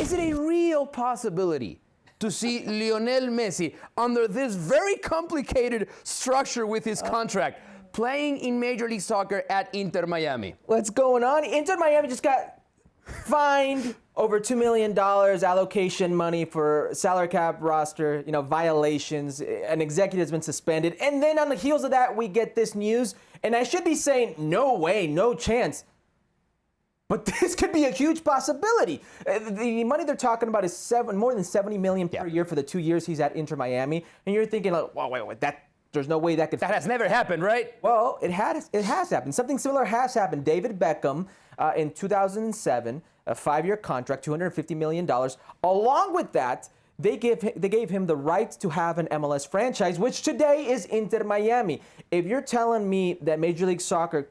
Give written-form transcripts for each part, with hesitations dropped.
Is it a real possibility to see Lionel Messi under this very complicated structure with his contract playing in Major League Soccer at Inter Miami? What's going on? Inter Miami just got fined over $2 million allocation money for salary cap roster, violations. An executive's been suspended. And then on the heels of that, we get this news. And I should be saying, no way, no chance. But this could be a huge possibility. The money they're talking about is more than $70 million per year for the 2 years he's at Inter Miami. And you're thinking, like, wow, wait, there's no way that could. That has never happened, right? Well, it has happened. Something similar has happened. David Beckham in 2007, a 5-year contract, $250 million. Along with that, they gave him the right to have an MLS franchise, which today is Inter Miami. If you're telling me that Major League Soccer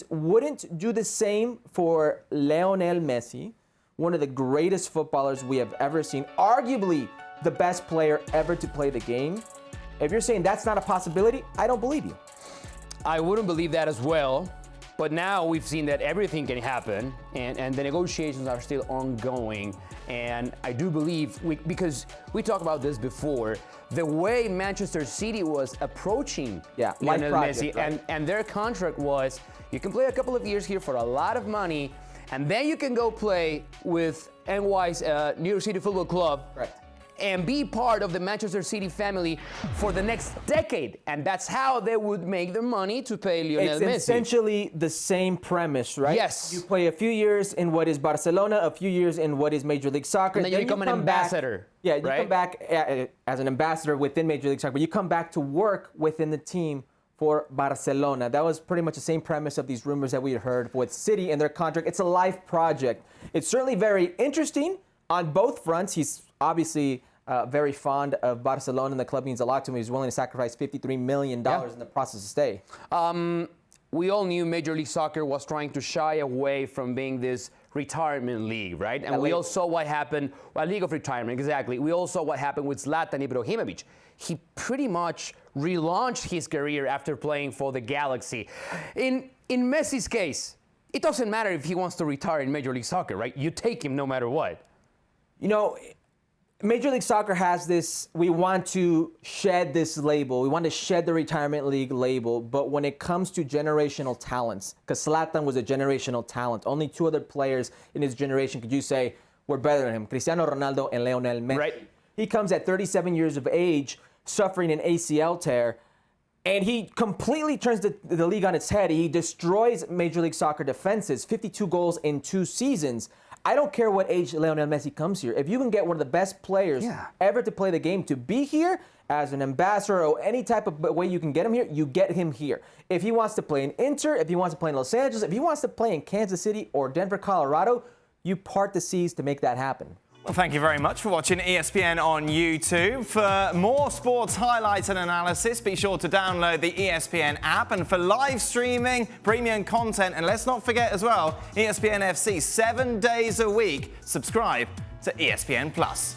wouldn't do the same for Lionel Messi, one of the greatest footballers we have ever seen, arguably the best player ever to play the game, if you're saying that's not a possibility, I don't believe you. I wouldn't believe that as well. But now we've seen that everything can happen, and the negotiations are still ongoing. And I do believe, because we talked about this before, the way Manchester City was approaching Lionel Messi, right? and their contract was, you can play a couple of years here for a lot of money, and then you can go play with NY's New York City Football Club. Right. And be part of the Manchester City family for the next decade. And that's how they would make the money to pay Lionel Messi. It's essentially the same premise, right? Yes. You play a few years in what is Barcelona, a few years in what is Major League Soccer. And then you become an ambassador. You come back as an ambassador within Major League Soccer, but you come back to work within the team for Barcelona. That was pretty much the same premise of these rumors that we had heard with City and their contract. It's a life project. It's certainly very interesting on both fronts. He's obviously very fond of Barcelona, and the club means a lot to him. He's willing to sacrifice $53 million in the process to stay. We all knew Major League Soccer was trying to shy away from being this retirement league, right? And we all saw what happened, a league of retirement, exactly. We all saw what happened with Zlatan Ibrahimovic. He pretty much relaunched his career after playing for the Galaxy. In Messi's case, it doesn't matter if he wants to retire in Major League Soccer, right? You take him no matter what. Major League Soccer has this, we want to shed this label. We want to shed the retirement league label. But when it comes to generational talents, because Zlatan was a generational talent, only 2 other players in his generation could you say were better than him, Cristiano Ronaldo and Lionel Messi. Right. He comes at 37 years of age, suffering an ACL tear, and he completely turns the league on its head. He destroys Major League Soccer defenses, 52 goals in 2 seasons. I don't care what age Lionel Messi comes here. If you can get one of the best players ever to play the game to be here as an ambassador or any type of way you can get him here, you get him here. If he wants to play in Inter, if he wants to play in Los Angeles, if he wants to play in Kansas City or Denver, Colorado, you part the seas to make that happen. Well, thank you very much for watching ESPN on YouTube. For more sports highlights and analysis, be sure to download the ESPN app. And for live streaming, premium content, and let's not forget as well, ESPN FC 7 days a week. Subscribe to ESPN Plus.